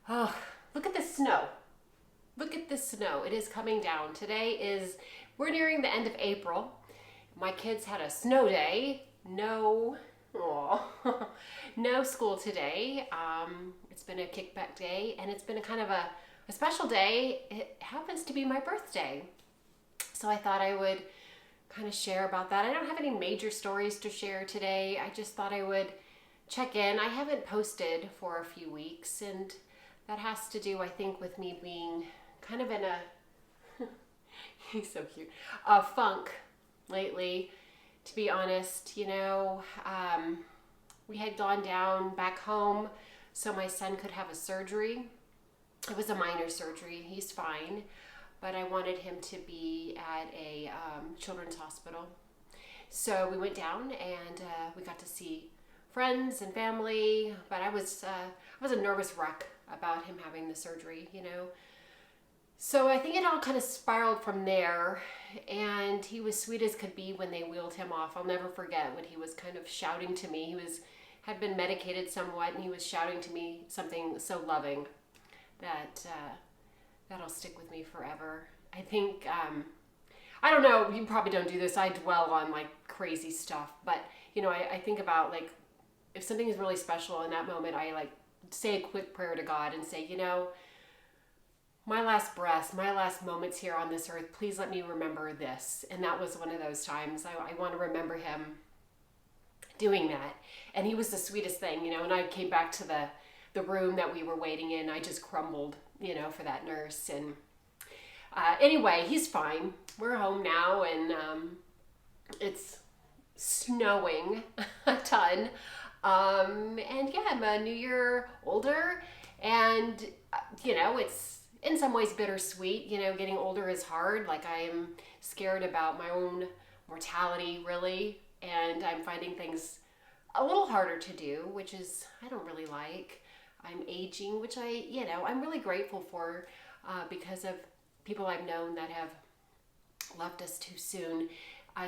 Oh, look at the snow. Look at the snow. It is coming down. We're nearing the end of April. My kids had a snow day. Aw, no school today. It's been a kickback day and it's been a kind of a special day. It happens to be my birthday. So I thought I would kind of share about that. I don't have any major stories to share today. I just thought I would check in. I haven't posted for a few weeks, and that has to do, I think, with me being kind of in a he's so cute, a funk lately. To be honest, we had gone down back home so my son could have a surgery. It was a minor surgery. He's fine, but I wanted him to be at a children's hospital. So we went down and we got to see friends and family. But I was a nervous wreck about him having the surgery. So I think it all kind of spiraled from there. And he was sweet as could be when they wheeled him off. I'll never forget when he was kind of shouting to me. Had been medicated somewhat, and he was shouting to me something so loving that that'll stick with me forever. I think, I don't know, you probably don't do this. I dwell on like crazy stuff, but I think about like if something is really special in that moment, I like say a quick prayer to God and say, my last breaths, my last moments here on this earth, please let me remember this. And that was one of those times. I want to remember him doing that. And he was the sweetest thing, and I came back to the room that we were waiting in. I just crumbled, for that nurse. And anyway, he's fine. We're home now, and it's snowing a ton. And yeah, I'm a new year older, and it's in some ways bittersweet. Getting older is hard. Like, I'm scared about my own mortality, really, and I'm finding things a little harder to do, which is I don't really like. I'm aging, which I'm really grateful for because of people I've known that have left us too soon.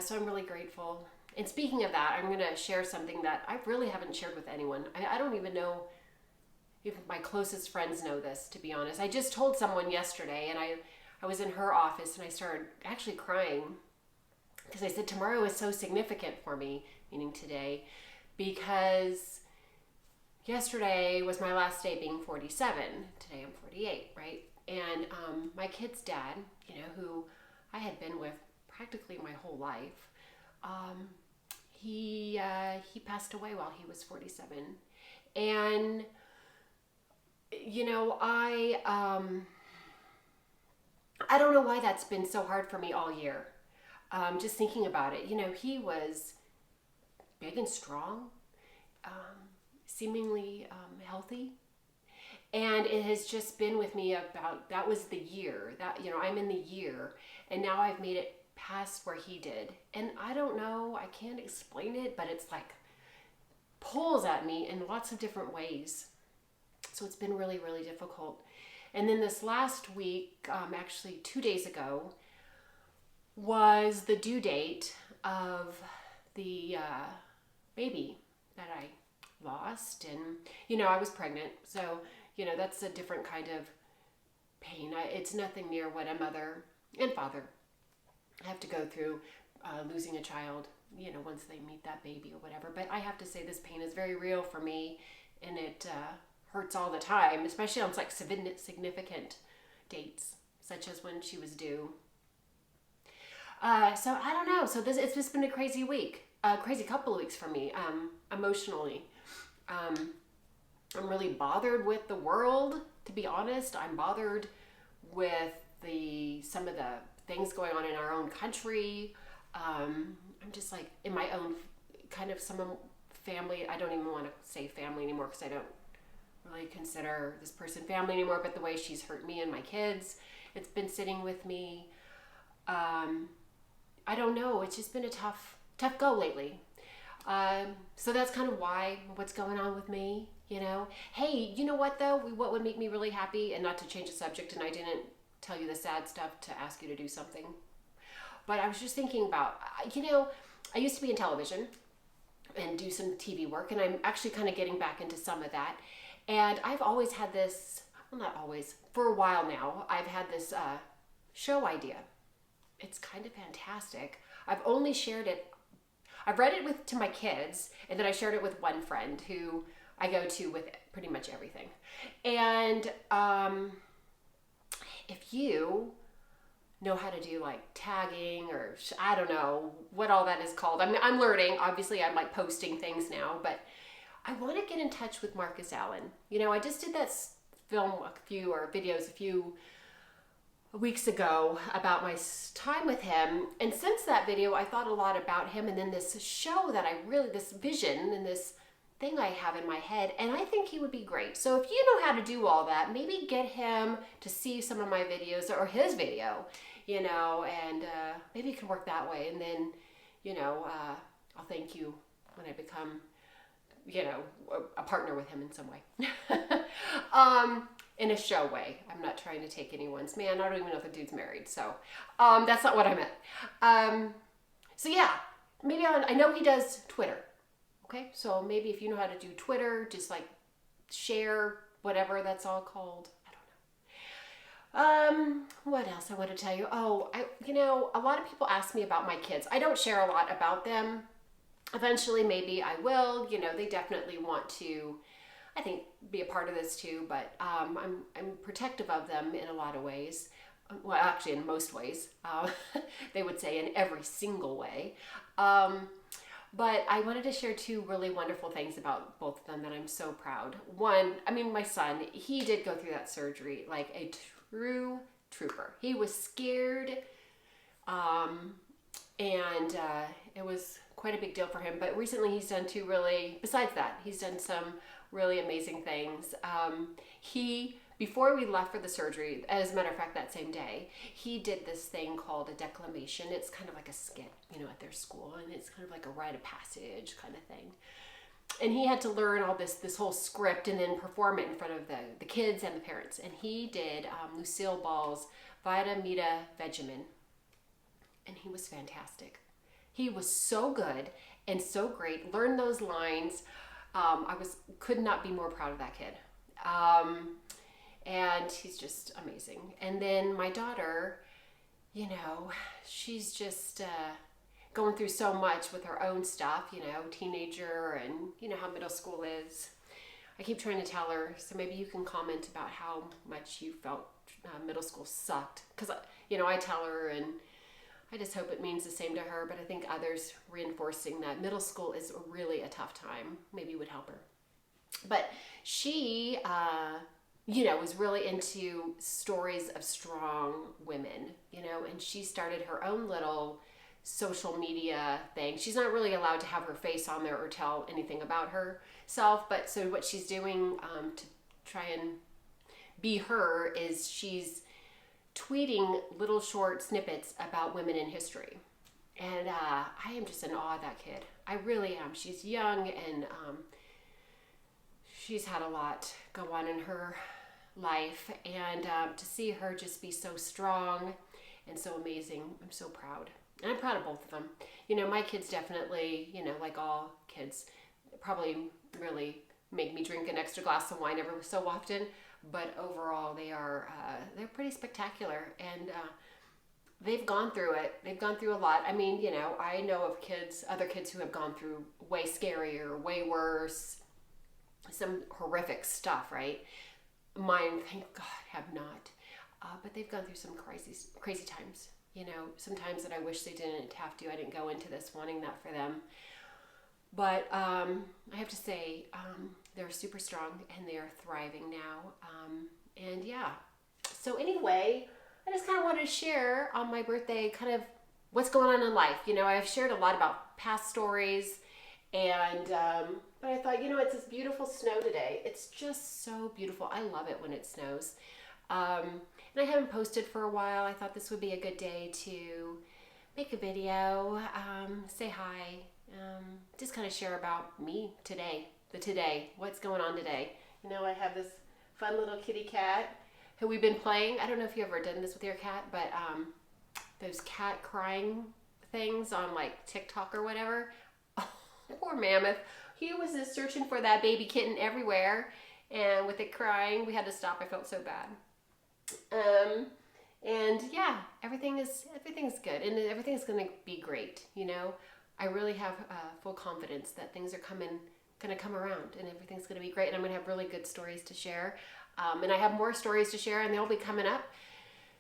So I'm really grateful. And speaking of that, I'm going to share something that I really haven't shared with anyone. I don't even know if my closest friends know this, to be honest. I just told someone yesterday, and I was in her office, and I started actually crying because I said tomorrow is so significant for me, meaning today, because yesterday was my last day being 47. Today I'm 48, right? And my kid's dad, who I had been with practically my whole life, he passed away while he was 47. And I don't know why that's been so hard for me all year. Just thinking about it, he was big and strong, seemingly healthy. And it has just been with me that was the year that, I'm in the year, and now I've made it past where he did. And I don't know, I can't explain it, but it's like pulls at me in lots of different ways. So it's been really, really difficult. And then this last week, actually 2 days ago, was the due date of the baby that I lost. And, I was pregnant. So, that's a different kind of pain. It's nothing near what a mother and father have to go through losing a child, once they meet that baby or whatever. But I have to say this pain is very real for me, and it hurts all the time, especially on like significant dates, such as when she was due. So I don't know. So it's just been a crazy week, a crazy couple of weeks for me, emotionally. I'm really bothered with the world, to be honest. I'm bothered with some of the things going on in our own country. I'm just like in my own kind of some family. I don't even want to say family anymore because I don't really consider this person family anymore, but the way she's hurt me and my kids, it's been sitting with me. I don't know. It's just been a tough go lately. So that's kind of what's going on with me, Hey, you know what though? What would make me really happy, and not to change the subject, and I didn't tell you the sad stuff to ask you to do something, but I was just thinking about, I used to be in television and do some TV work, and I'm actually kind of getting back into some of that. And I've always had this well, not always, for a while now, I've had this show idea. It's kind of fantastic. I've only shared it, I've read it to my kids, and then I shared it with one friend who I go to with pretty much everything. And if you know how to do like tagging or I don't know what all that is called. I'm learning. Obviously, I'm like posting things now, but I want to get in touch with Marcus Allen. You know, I just did that film videos a few weeks ago about my time with him, and since that video, I thought a lot about him, and then this show that this vision and this thing I have in my head, and I think he would be great. So if you know how to do all that, maybe get him to see some of my videos or his video, you know, and maybe it can work that way. And then, you know, I'll thank you when I become, you know, a partner with him in some way. In a show way. I'm not trying to take anyone's man. I don't even know if the dude's married. So that's not what I meant. So yeah, maybe I know he does Twitter. Okay, so maybe if you know how to do Twitter, just like share whatever that's all called. I don't know. What else I want to tell you? Oh, you know, a lot of people ask me about my kids. I don't share a lot about them. Eventually, maybe I will. You know, they definitely want to, I think, be a part of this too. But I'm protective of them in a lot of ways. Well, actually, in most ways. They would say in every single way. But I wanted to share two really wonderful things about both of them that I'm so proud. One, I mean, my son, he did go through that surgery like a true trooper. He was scared, and it was quite a big deal for him. But recently he's done besides that, he's done some really amazing things. Before we left for the surgery, as a matter of fact, that same day, he did this thing called a declamation. It's kind of like a skit, you know, at their school, and it's kind of like a rite of passage kind of thing. And he had to learn all this whole script and then perform it in front of the kids and the parents. And he did Lucille Ball's Vita Mita Vegemin, and he was fantastic. He was so good and so great. Learned those lines. Could not be more proud of that kid. And he's just amazing. And then my daughter, you know, she's just going through so much with her own stuff, you know, teenager, and you know how middle school is. I keep trying to tell her, so maybe you can comment about how much you felt middle school sucked. Because, you know, I tell her, and I just hope it means the same to her, but I think others reinforcing that middle school is really a tough time maybe would help her. But she, you know, was really into stories of strong women, you know, and she started her own little social media thing. She's not really allowed to have her face on there or tell anything about herself, but so what she's doing to try and be her is she's tweeting little short snippets about women in history. And I am just in awe of that kid. I really am. She's young, and she's had a lot go on in her life, and to see her just be so strong and so amazing, I'm so proud. And I'm proud of both of them. You know, my kids definitely, you know, like all kids, probably really make me drink an extra glass of wine every so often, but overall they're pretty spectacular, and they've gone through it. They've gone through a lot. I mean, you know, I know of other kids who have gone through way scarier, way worse, some horrific stuff, right? Mine, thank God, have not. But they've gone through some crazy times. You know, sometimes that I wish they didn't have to. I didn't go into this wanting that for them. But I have to say, they're super strong, and they are thriving now. And yeah. So anyway, I just kind of wanted to share on my birthday kind of what's going on in life. You know, I've shared a lot about past stories, and but I thought, you know, it's this beautiful snow today. It's just so beautiful. I love it when it snows. And I haven't posted for a while. I thought this would be a good day to make a video, say hi, just kind of share about me today, what's going on today. You know, I have this fun little kitty cat who we've been playing. I don't know if you've ever done this with your cat, but those cat crying things on like TikTok or whatever. Oh, poor Mammoth. He was just searching for that baby kitten everywhere. and with it crying, we had to stop. I felt so bad. And yeah, everything's good, and everything's gonna be great. You know, I really have full confidence that things are gonna come around, and everything's gonna be great. And I'm gonna have really good stories to share, and I have more stories to share, and they'll be coming up.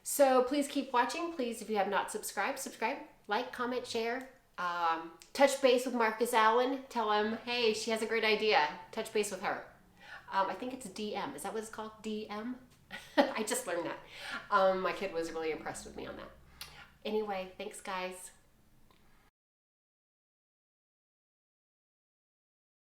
So please keep watching. Please, if you have not subscribed, subscribe, like, comment, share. Touch base with Marcus Allen. Tell him, hey, she has a great idea. Touch base with her. I think it's DM. Is that what it's called? DM? I just learned that. My kid was really impressed with me on that. Anyway, thanks guys.